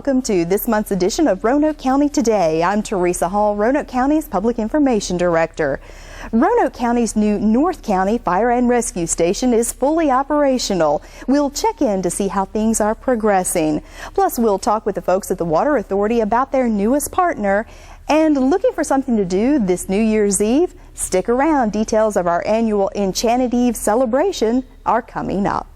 welcome to this month's edition of Roanoke County Today. I'm Teresa Hall, Roanoke County's Public Information Director. Roanoke County's new North County Fire and Rescue Station is fully operational. We'll check in to see how things are progressing. Plus, we'll talk with the folks at the Water Authority about their newest partner. And looking for something to do this New Year's Eve? Stick around. Details of our annual Enchanted Eve celebration are coming up.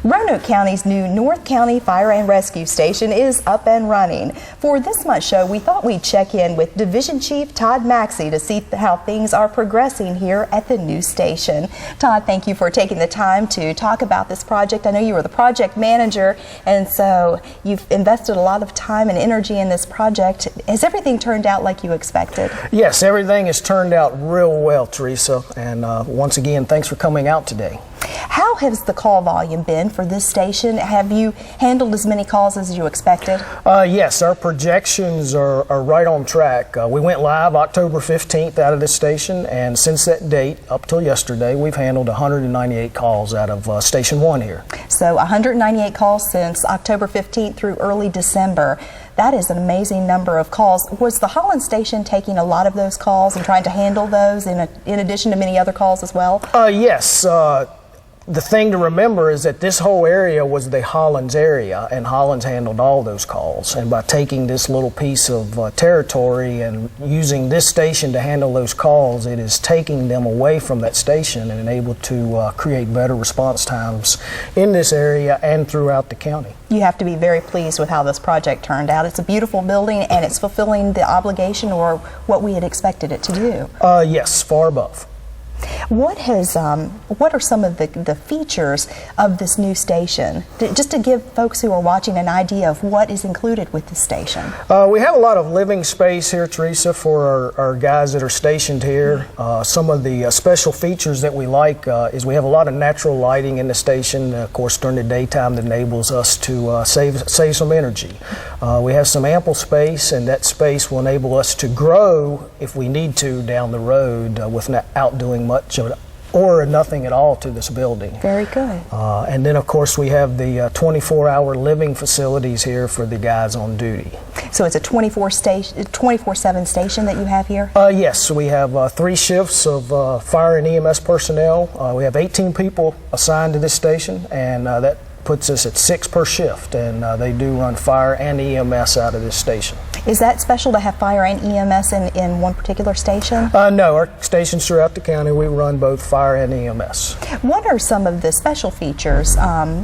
Roanoke County's new North County Fire and Rescue Station is up and running. For this month's show, we thought we'd check in with Division Chief Todd Maxey to see how things are progressing here at the new station. Todd, thank you for taking the time to talk about this project. I know you were the project manager, and so you've invested a lot of time and energy in this project. Has everything turned out like you expected? Yes, everything has turned out real well, Teresa, and once again, thanks for coming out today. How has the call volume been for this station? Have you handled as many calls as you expected? Yes, our projections are right on track. We went live October 15th out of this station, and since that date, up till yesterday, we've handled 198 calls out of Station 1 here. So 198 calls since October 15th through early December. That is an amazing number of calls. Was the Holland station taking a lot of those calls and trying to handle those in addition to many other calls as well? Yes. The thing to remember is that this whole area was the Hollands area, and Hollands handled all those calls. And by taking this little piece of territory and using this station to handle those calls, it is taking them away from that station and able to create better response times in this area and throughout the county. You have to be very pleased with how this project turned out. It's a beautiful building, and it's fulfilling the obligation or what we had expected it to do. Yes, far above. What are some of the features of this new station? Just to give folks who are watching an idea of what is included with the station. We have a lot of living space here, Teresa, for our guys that are stationed here. Some of the special features that we like is we have a lot of natural lighting in the station, of course during the daytime, that enables us to save some energy. We have some ample space, and that space will enable us to grow if we need to down the road without doing much or nothing at all to this building. Very good. And then of course we have the 24-hour living facilities here for the guys on duty. So it's a 24/7 station that you have here? Yes, we have 3 shifts of fire and EMS personnel. We have 18 people assigned to this station, and that puts us at 6 per shift, and they do run fire and EMS out of this station. Is that special to have fire and EMS in one particular station? No, our stations throughout the county, we run both fire and EMS. What are some of the special features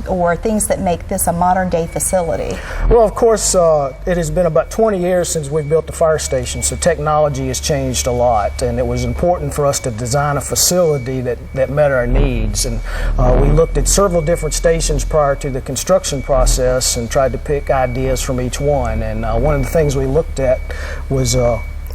or things that make this a modern day facility? Well, of course, it has been about 20 years since we built the fire station, so technology has changed a lot, and it was important for us to design a facility that met our needs. And we looked at several different stations prior to the construction process and tried to pick ideas from each one. And one of the things we looked at was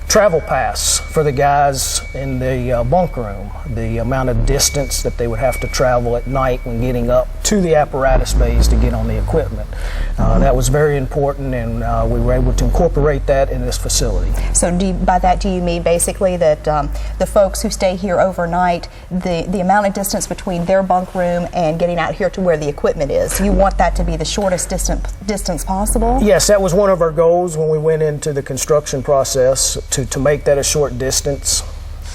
travel pass for the guys in the bunk room, the amount of distance that they would have to travel at night when getting up to the apparatus bays to get on the equipment. That was very important, and we were able to incorporate that in this facility. So by that do you mean basically that the folks who stay here overnight, the amount of distance between their bunk room and getting out here to where the equipment is, you want that to be the shortest distance possible? Yes, that was one of our goals when we went into the construction process, to make that a short distance.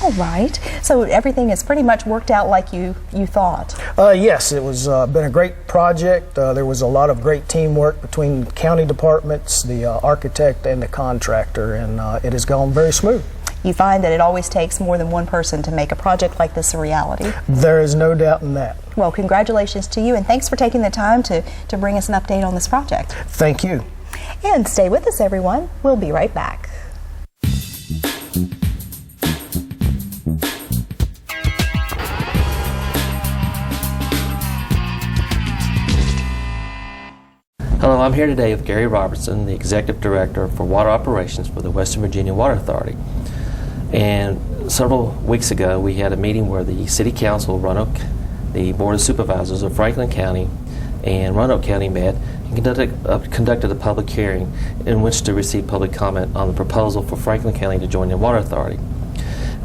All right. So everything has pretty much worked out like you thought? Yes, it was been a great project. There was a lot of great teamwork between county departments, the architect, and the contractor, and it has gone very smooth. You find that it always takes more than one person to make a project like this a reality? There is no doubt in that. Well, congratulations to you, and thanks for taking the time to bring us an update on this project. Thank you. And stay with us, everyone. We'll be right back. Hello, I'm here today with Gary Robertson, the Executive Director for Water Operations for the Western Virginia Water Authority. And several weeks ago, we had a meeting where the City Council of Roanoke, the Board of Supervisors of Franklin County, and Roanoke County met and conducted a public hearing in which to receive public comment on the proposal for Franklin County to join the Water Authority.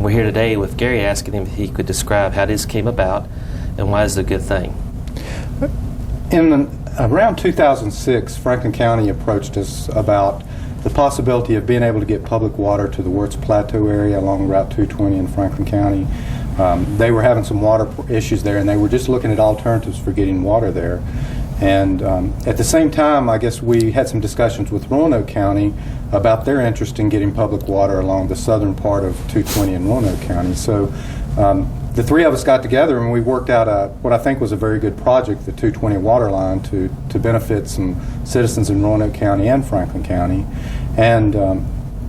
We're here today with Gary asking him if he could describe how this came about and why it's a good thing. Around 2006, Franklin County approached us about the possibility of being able to get public water to the Wirtz Plateau area along Route 220 in Franklin County. They were having some water issues there, and they were just looking at alternatives for getting water there. And at the same time, I guess we had some discussions with Roanoke County about their interest in getting public water along the southern part of 220 in Roanoke County. So the three of us got together and we worked out what I think was a very good project, the 220 water line, to benefit some citizens in Roanoke County and Franklin County. And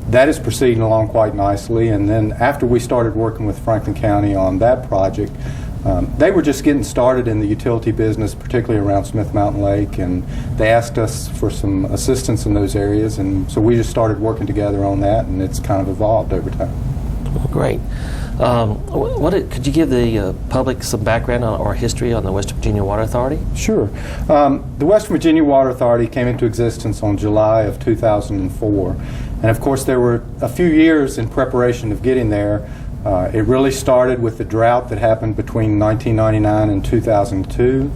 that is proceeding along quite nicely. And then after we started working with Franklin County on that project, they were just getting started in the utility business, particularly around Smith Mountain Lake, and they asked us for some assistance in those areas, and so we just started working together on that, and it's kind of evolved over time. Well, great. Could you give the public some background or history on the West Virginia Water Authority? Sure. The West Virginia Water Authority came into existence on July of 2004, and of course there were a few years in preparation of getting there. It really started with the drought that happened between 1999 and 2002.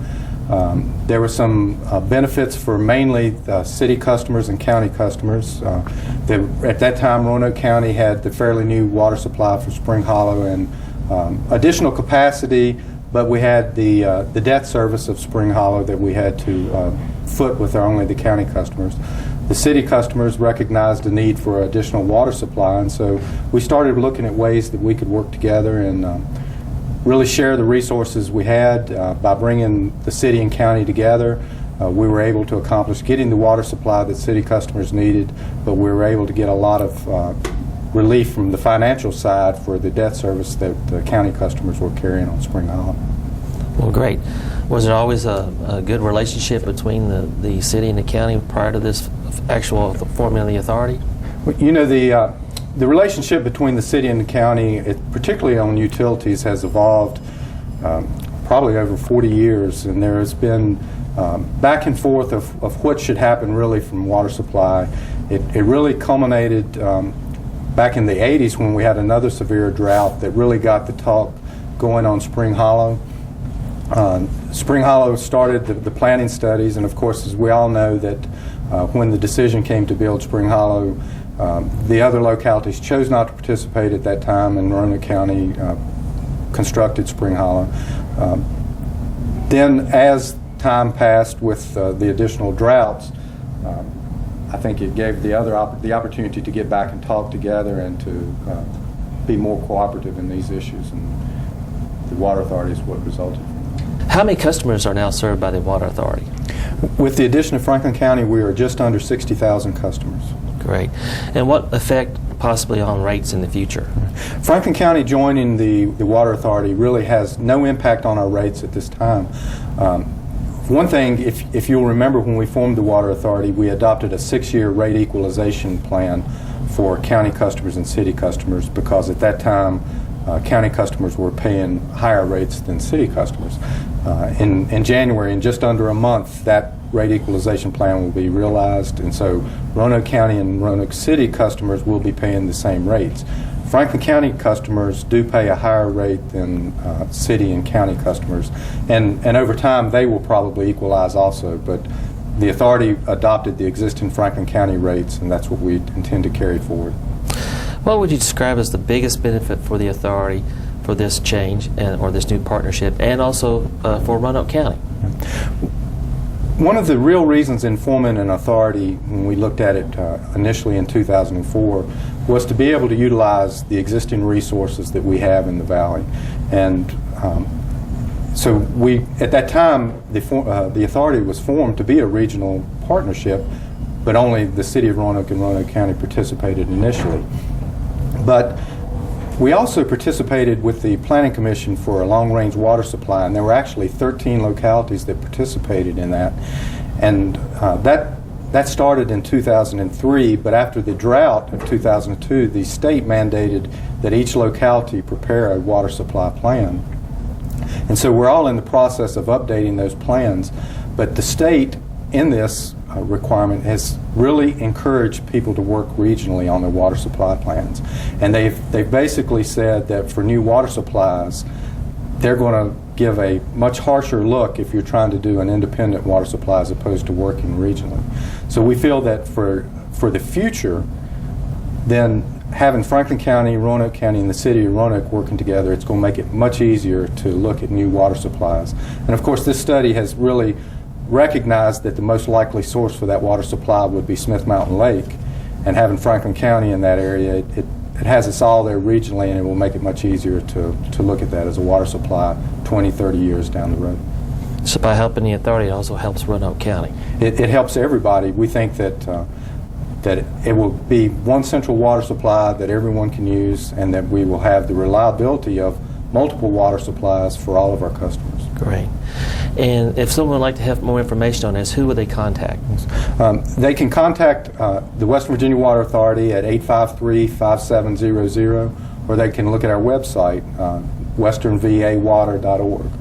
There were some benefits for mainly city customers and county customers. At that time, Roanoke County had the fairly new water supply for Spring Hollow and additional capacity, but we had the debt service of Spring Hollow that we had to foot with only the county customers. The city customers recognized the need for additional water supply, and so we started looking at ways that we could work together and really share the resources we had. By bringing the city and county together, we were able to accomplish getting the water supply that city customers needed, but we were able to get a lot of relief from the financial side for the debt service that the county customers were carrying on Spring Hollow. Well, great. Was there always a good relationship between the city and the county prior to this actual forming of the authority? Well, you know, the relationship between the city and the county, particularly on utilities, has evolved probably over 40 years, and there has been back and forth of what should happen really from water supply. It really culminated back in the 80s when we had another severe drought that really got the talk going on Spring Hollow. Spring Hollow started the planning studies, and of course, as we all know, that when the decision came to build Spring Hollow, the other localities chose not to participate at that time, and Roanoke County constructed Spring Hollow. Then, as time passed with the additional droughts, I think it gave the opportunity to get back and talk together and to be more cooperative in these issues, and the Water Authority is what resulted. How many customers are now served by the Water Authority? With the addition of Franklin County, we are just under 60,000 customers. Great. And what effect possibly on rates in the future? Franklin County joining the Water Authority really has no impact on our rates at this time. One thing, if you'll remember, when we formed the Water Authority, we adopted a 6-year rate equalization plan for county customers and city customers, because at that time county customers were paying higher rates than city customers. In January, in just under a month, that rate equalization plan will be realized, and so Roanoke County and Roanoke City customers will be paying the same rates. Franklin County customers do pay a higher rate than city and county customers, and over time they will probably equalize also, but the authority adopted the existing Franklin County rates, and that's what we intend to carry forward. What would you describe as the biggest benefit for the authority for this change or this new partnership, and also for Roanoke County? One of the real reasons in forming an authority, when we looked at it initially in 2004, was to be able to utilize the existing resources that we have in the valley. And so we, at that time, the authority was formed to be a regional partnership, but only the city of Roanoke and Roanoke County participated initially. But we also participated with the Planning Commission for a long-range water supply, and there were actually 13 localities that participated in that. And that started in 2003, but after the drought of 2002, the state mandated that each locality prepare a water supply plan. And so we're all in the process of updating those plans, but the state in this requirement has really encouraged people to work regionally on their water supply plans. And they've basically said that for new water supplies, they're going to give a much harsher look if you're trying to do an independent water supply as opposed to working regionally. So we feel that for the future, then having Franklin County, Roanoke County, and the city of Roanoke working together, it's going to make it much easier to look at new water supplies. And of course, this study has really recognized that the most likely source for that water supply would be Smith Mountain Lake. And having Franklin County in that area, it has us all there regionally, and it will make it much easier to look at that as a water supply 20, 30 years down the road. So by helping the authority, it also helps Roanoke County. It helps everybody. We think that it will be one central water supply that everyone can use, and that we will have the reliability of multiple water supplies for all of our customers. Great. And if someone would like to have more information on this, who would they contact? They can contact the West Virginia Water Authority at 853-5700, or they can look at our website, westernvawater.org.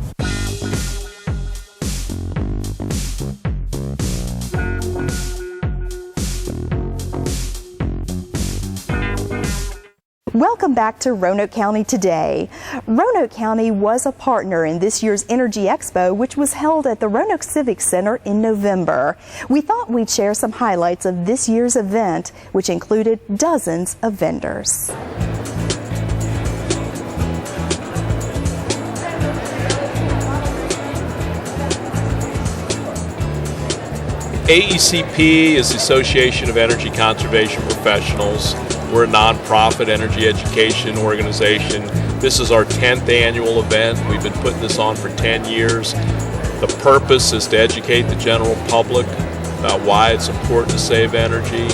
Welcome back to Roanoke County Today. Roanoke County was a partner in this year's Energy Expo, which was held at the Roanoke Civic Center in November. We thought we'd share some highlights of this year's event, which included dozens of vendors. AECP is the Association of Energy Conservation Professionals. We're a nonprofit energy education organization. This is our 10th annual event. We've been putting this on for 10 years. The purpose is to educate the general public about why it's important to save energy,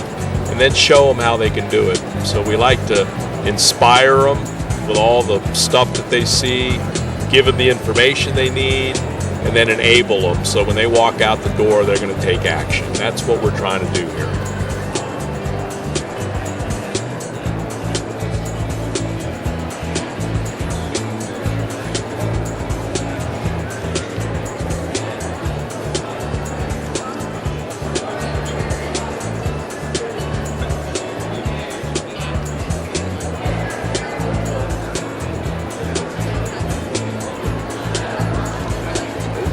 and then show them how they can do it. So we like to inspire them with all the stuff that they see, give them the information they need, and then enable them so when they walk out the door, they're going to take action. That's what we're trying to do here.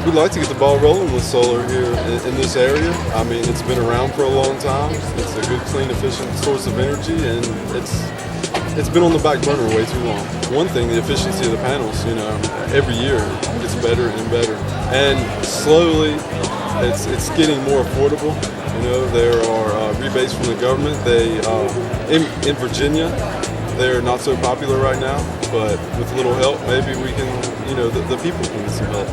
We'd like to get the ball rolling with solar here in this area. I mean, it's been around for a long time. It's a good, clean, efficient source of energy, and it's been on the back burner way too long. One thing, the efficiency of the panels, every year gets better and better. And slowly, it's getting more affordable. There are rebates from the government. In Virginia, they're not so popular right now, but with a little help, maybe we can, the people can get some help.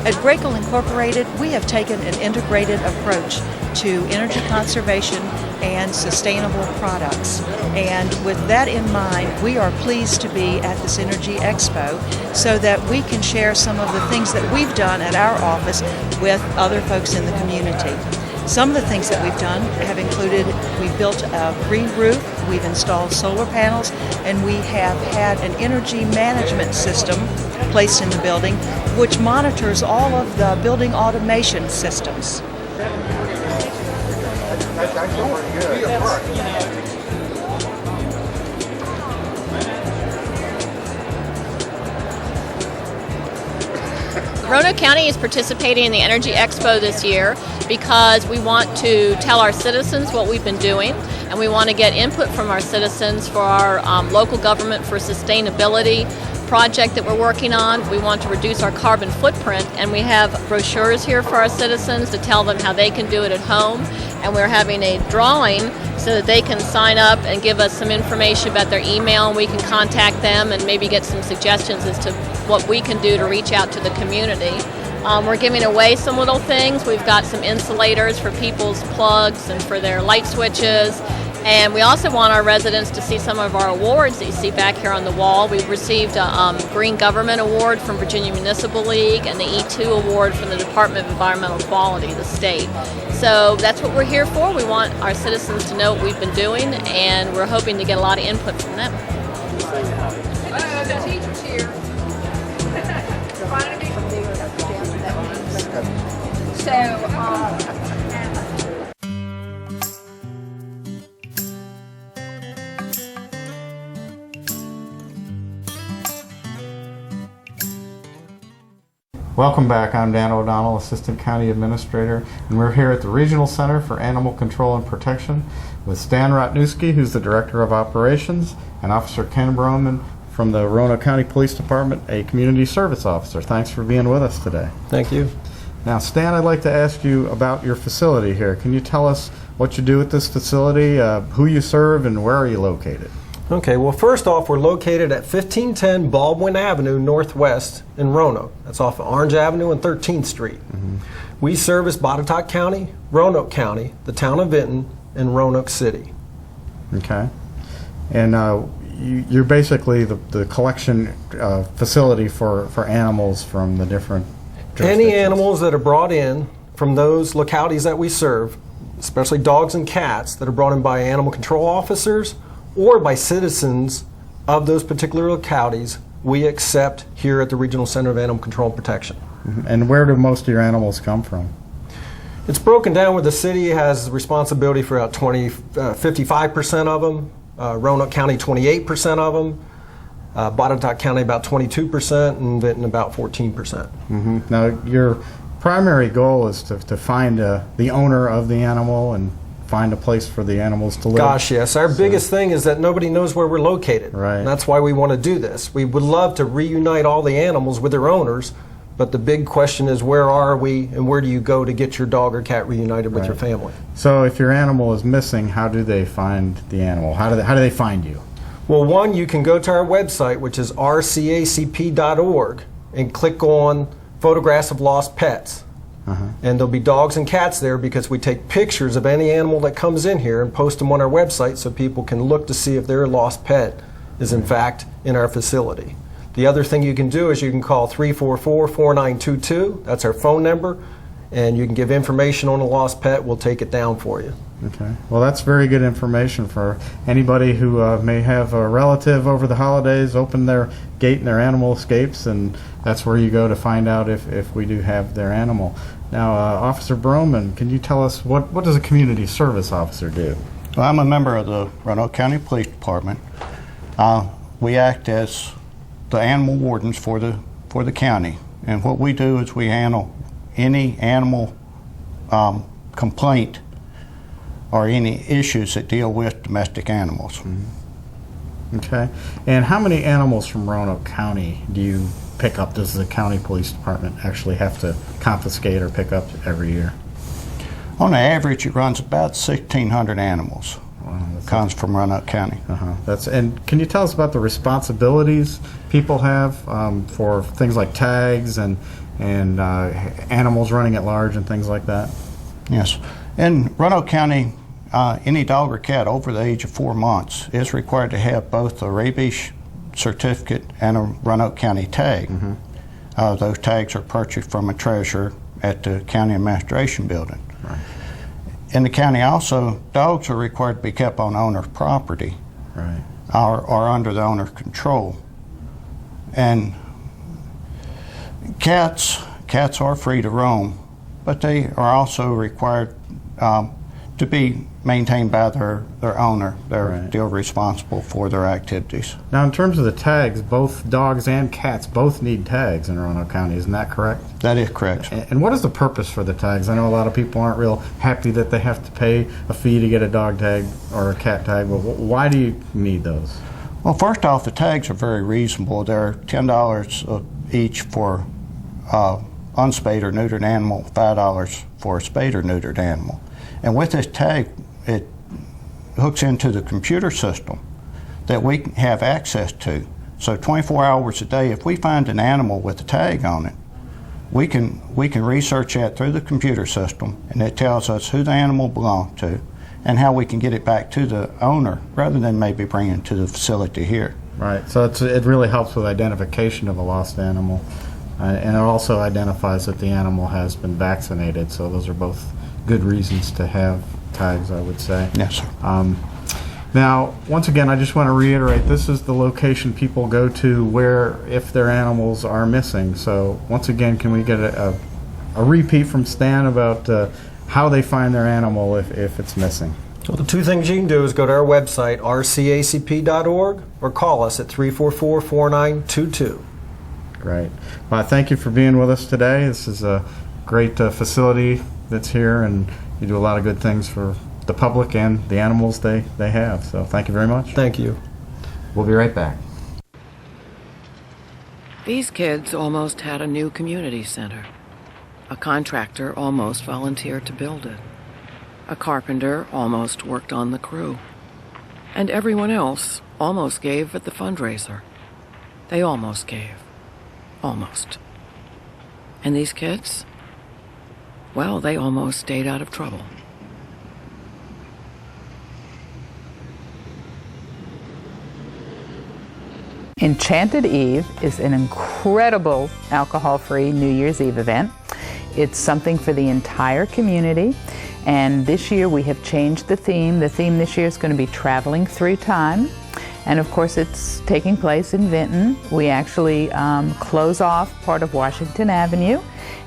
At Grakel Incorporated, we have taken an integrated approach to energy conservation and sustainable products. And with that in mind, we are pleased to be at this Energy Expo so that we can share some of the things that we've done at our office with other folks in the community. Some of the things that we've done have included, we've built a green roof, we've installed solar panels, and we have had an energy management system placed in the building which monitors all of the building automation systems. Roanoke County is participating in the Energy Expo this year because we want to tell our citizens what we've been doing, and we want to get input from our citizens for our local government for sustainability project that we're working on. We want to reduce our carbon footprint, and we have brochures here for our citizens to tell them how they can do it at home, and we're having a drawing so that they can sign up and give us some information about their email, and we can contact them and maybe get some suggestions as to what we can do to reach out to the community. We're giving away some little things. We've got some insulators for people's plugs and for their light switches, And we also want our residents to see some of our awards that you see back here on the wall. We've received a Green Government Award from Virginia Municipal League and the E2 Award from the Department of Environmental Quality, the state. So that's what we're here for. We want our citizens to know what we've been doing, and we're hoping to get a lot of input from them. The teacher's here. So, Welcome back. I'm Dan O'Donnell, Assistant County Administrator, and we're here at the Regional Center for Animal Control and Protection with Stan Rotnewski, who's the Director of Operations, and Officer Ken Broman from the Roanoke County Police Department, a Community Service Officer. Thanks for being with us today. Thank you. Now, Stan, I'd like to ask you about your facility here. Can you tell us what you do at this facility, who you serve, and where are you located? Okay, well, first off, we're located at 1510 Baldwin Avenue Northwest in Roanoke. That's off of Orange Avenue and 13th Street. Mm-hmm. We service Botetourt County, Roanoke County, the town of Vinton, and Roanoke City. Okay. And you're basically the collection facility for animals from the different jurisdictions. Any animals that are brought in from those localities that we serve, especially dogs and cats that are brought in by animal control officers or by citizens of those particular localities, we accept here at the Regional Center of Animal Control and Protection. Mm-hmm. And where do most of your animals come from? It's broken down where the city has responsibility for about 55% of them, Roanoke County 28% of them, Botetourt County about 22%, and Vinton about 14%. Mm-hmm. Now, your primary goal is to find the owner of the animal and find a place for the animals to live. Gosh, yes. Our biggest thing is that nobody knows where we're located. Right. And that's why we want to do this. We would love to reunite all the animals with their owners, but the big question is, where are we and where do you go to get your dog or cat reunited with your family? So if your animal is missing, how do they find the animal? How do they find you? Well, one, you can go to our website, which is rcacp.org, and click on photographs of lost pets. And there'll be dogs and cats there because we take pictures of any animal that comes in here and post them on our website so people can look to see if their lost pet is in fact in our facility. The other thing you can do is you can call 344-4922. That's our phone number, and you can give information on a lost pet. We'll take it down for you. Okay. Well, that's very good information for anybody who may have a relative over the holidays, open their gate and their animal escapes, and that's where you go to find out if we do have their animal. Now, Officer Broman, can you tell us what does a community service officer do? Well, I'm a member of the Roanoke County Police Department. We act as the animal wardens for the county, and what we do is we handle any animal complaint or any issues that deal with domestic animals. Mm-hmm. Okay. And how many animals from Roanoke County do you pick up? Does the county police department actually have to confiscate or pick up every year? On average, it runs about 1,600 animals. Wow, comes from Roanoke County. And can you tell us about the responsibilities people have for things like tags and animals running at large and things like that? Yes. In Roanoke County, any dog or cat over the age of 4 months is required to have both a rabies certificate and a Roanoke County tag. Mm-hmm. Those tags are purchased from a treasurer at the county administration building. Right. In the county also, dogs are required to be kept on owner's property, right, or under the owner's control. And cats are free to roam, but they are also required to be maintained by their owner. They're still responsible for their activities. Now, in terms of the tags, both dogs and cats both need tags in Roanoke County. Isn't that correct? That is correct. And what is the purpose for the tags? I know a lot of people aren't real happy that they have to pay a fee to get a dog tag or a cat tag. But why do you need those? Well, first off, the tags are very reasonable. They're $10 each for unspayed or neutered animal, $5 for a spayed or neutered animal. And with this tag, it hooks into the computer system that we have access to. So 24 hours a day, if we find an animal with a tag on it, we can research that through the computer system, and it tells us who the animal belonged to, and how we can get it back to the owner rather than maybe bringing it to the facility here. Right, so it really helps with identification of a lost animal, and it also identifies that the animal has been vaccinated, so those are both good reasons to have tags, I would say. Yes, sir. Now, once again, I just want to reiterate, this is the location people go to where if their animals are missing. So once again, can we get a repeat from Stan about how they find their animal if it's missing? Well, the two things you can do is go to our website, rcacp.org, or call us at 344-4922. Great. Well, thank you for being with us today. This is a great facility that's here, and you do a lot of good things for the public and the animals they have. So thank you very much. Thank you. We'll be right back. These kids almost had a new community center. A contractor almost volunteered to build it. A carpenter almost worked on the crew. And everyone else almost gave at the fundraiser. They almost gave. Almost. And these kids? Well, they almost stayed out of trouble. Enchanted Eve is an incredible alcohol-free New Year's Eve event. It's something for the entire community, and this year we have changed the theme. The theme this year is going to be Traveling Through Time, and of course it's taking place in Vinton. We actually close off part of Washington Avenue,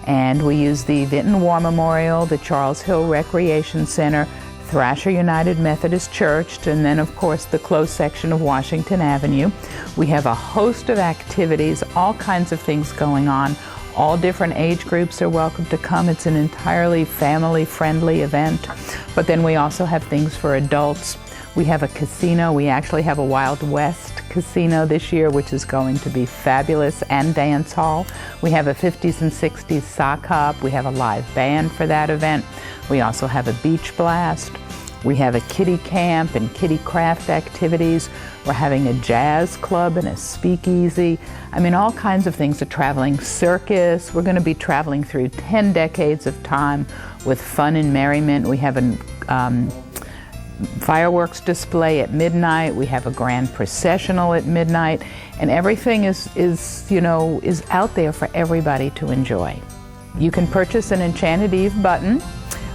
and we use the Vinton War Memorial, the Charles Hill Recreation Center, Thrasher United Methodist Church, and then of course the closed section of Washington Avenue. We have a host of activities, all kinds of things going on. All different age groups are welcome to come. It's an entirely family-friendly event. But then we also have things for adults. We have a casino. We actually have a Wild West casino this year, which is going to be fabulous, and dance hall. We have a 50s and 60s sock hop. We have a live band for that event. We also have a beach blast. We have a kiddie camp and kiddie craft activities. We're having a jazz club and a speakeasy. I mean, all kinds of things. A traveling circus. We're going to be traveling through 10 decades of time with fun and merriment. We have a fireworks display at midnight. We have a grand processional at midnight, and everything is out there for everybody to enjoy. You can purchase an Enchanted Eve button.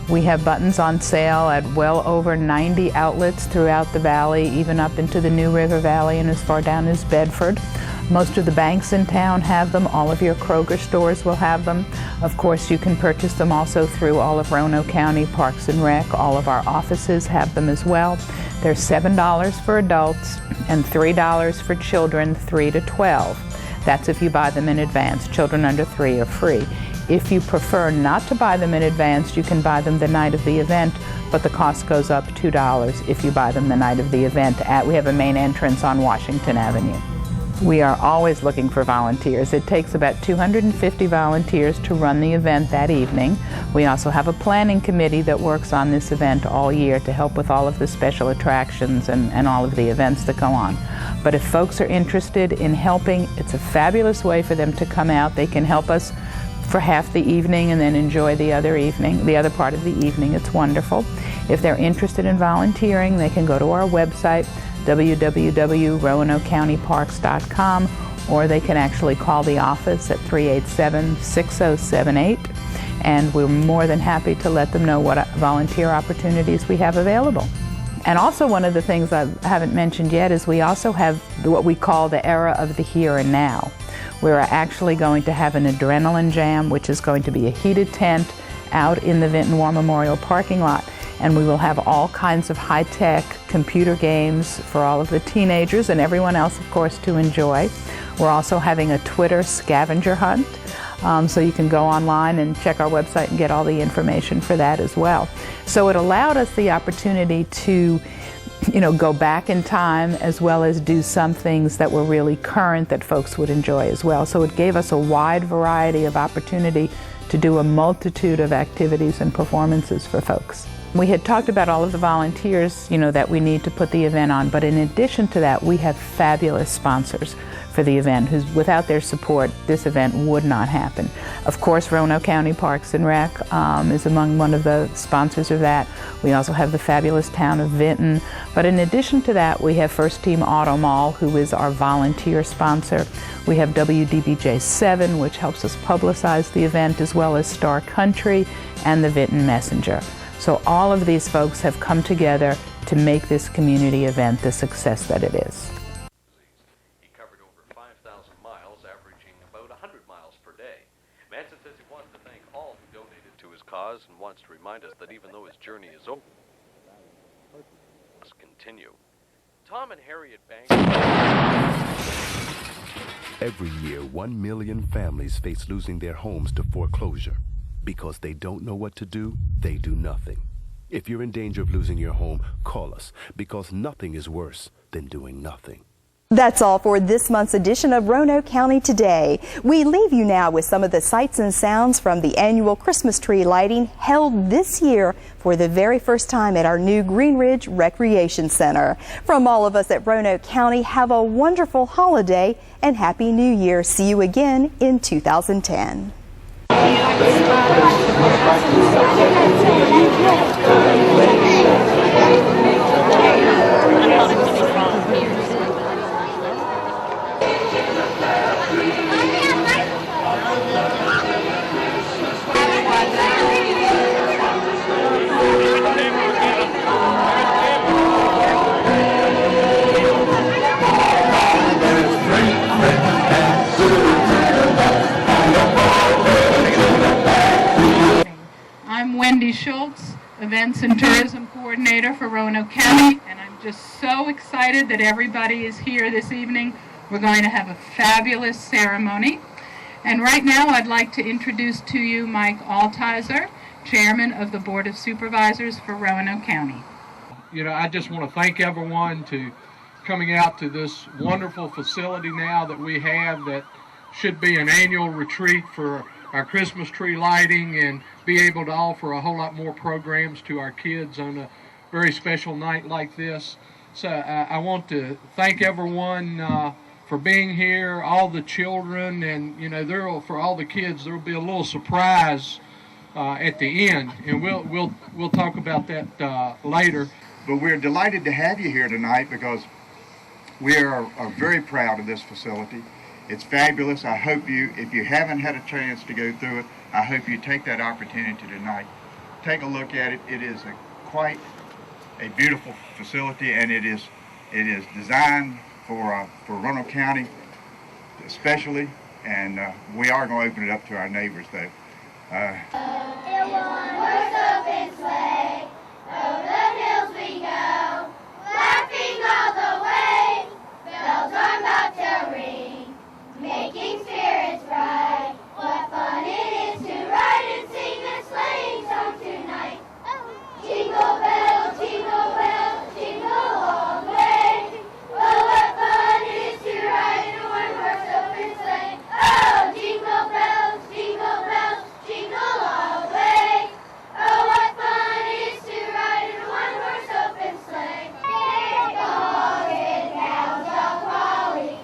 We have buttons on sale at well over 90 outlets throughout the valley, even up into the New River Valley and as far down as Bedford. Most of the banks in town have them. All of your Kroger stores will have them. Of course, you can purchase them also through all of Roanoke County Parks and Rec. All of our offices have them as well. They're $7 for adults and $3 for children 3 to 12. That's if you buy them in advance. Children under 3 are free. If you prefer not to buy them in advance, you can buy them the night of the event, but the cost goes up $2 if you buy them the night of the event. We have a main entrance on Washington Avenue. We are always looking for volunteers. It takes about 250 volunteers to run the event that evening. We also have a planning committee that works on this event all year to help with all of the special attractions and all of the events that go on. But if folks are interested in helping, it's a fabulous way for them to come out. They can help us for half the evening and then enjoy the other part of the evening. It's wonderful. If they're interested in volunteering, they can go to our website, www.roanokecountyparks.com, or they can actually call the office at 387-6078, and we're more than happy to let them know what volunteer opportunities we have available. And also, one of the things I haven't mentioned yet is we also have what we call the era of the here and now. We're actually going to have an adrenaline jam, which is going to be a heated tent out in the Vinton War Memorial parking lot. And we will have all kinds of high-tech computer games for all of the teenagers and everyone else, of course, to enjoy. We're also having a Twitter scavenger hunt, so you can go online and check our website and get all the information for that as well. So it allowed us the opportunity to go back in time, as well as do some things that were really current that folks would enjoy as well. So it gave us a wide variety of opportunity to do a multitude of activities and performances for folks. We had talked about all of the volunteers, that we need to put the event on, but in addition to that, we have fabulous sponsors. For for the event. Without their support, this event would not happen. Of course, Roanoke County Parks and Rec is among one of the sponsors of that. We also have the fabulous town of Vinton. But in addition to that, we have First Team Auto Mall, who is our volunteer sponsor. We have WDBJ7, which helps us publicize the event, as well as Star Country and the Vinton Messenger. So all of these folks have come together to make this community event the success that it is. He covered over 5,000 miles, averaging about 100 miles per day. Manson says he wants to thank all who donated to his cause and wants to remind us that even though his journey is over, it must continue. Tom and Harriet Banks. Every year, 1 million families face losing their homes to foreclosure. Because they don't know what to do, they do nothing. If you're in danger of losing your home, call us, because nothing is worse than doing nothing. That's all for this month's edition of Roanoke County Today. We leave you now with some of the sights and sounds from the annual Christmas tree lighting held this year for the very first time at our new Green Ridge Recreation Center. From all of us at Roanoke County, have a wonderful holiday and Happy New Year. See you again in 2010. I'm Wendy Schultz, Events and Tourism Coordinator for Roanoke County, and I'm just so excited that everybody is here this evening. We're going to have a fabulous ceremony. And right now I'd like to introduce to you Mike Altizer, Chairman of the Board of Supervisors for Roanoke County. You know, I just want to thank everyone to coming out to this wonderful facility now that we have that should be an annual retreat for our Christmas tree lighting and be able to offer a whole lot more programs to our kids on a very special night like this. So I want to thank everyone for being here, all the children, and you know, for all the kids there will be a little surprise at the end, and we'll talk about that later. But we're delighted to have you here tonight because we are very proud of this facility. It's fabulous. I hope you, if you haven't had a chance to go through it, I hope you take that opportunity tonight. Take a look at it. It is quite a beautiful facility, and it is designed for Roanoke County especially, and we are going to open it up to our neighbors though. Making spirits bright. What fun it is to ride and sing a sleighing song tonight. Jingle bells, jingle all the way. Oh, what fun it is to ride in a one-horse open sleigh. Oh, jingle bells, jingle all the way. Oh, what fun it is to ride in a one-horse open sleigh. Big dogs and cows of holly,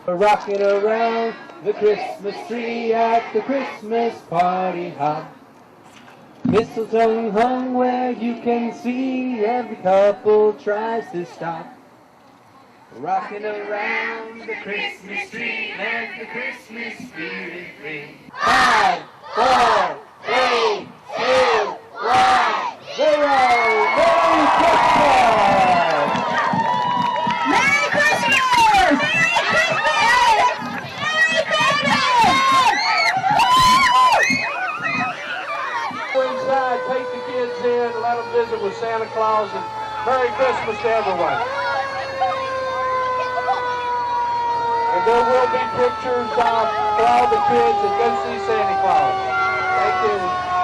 rocking around the Christmas tree at the Christmas party hop. Mistletoe hung where you can see, every couple tries to stop. Rocking around the Christmas tree, let the Christmas spirit ring. 5, 4, 3, 2, 1, 0. Merry Christmas! Merry Christmas! Inside, take the kids in, let them visit with Santa Claus, and Merry Christmas to everyone. And there will be pictures for all the kids that go see Santa Claus. Thank you.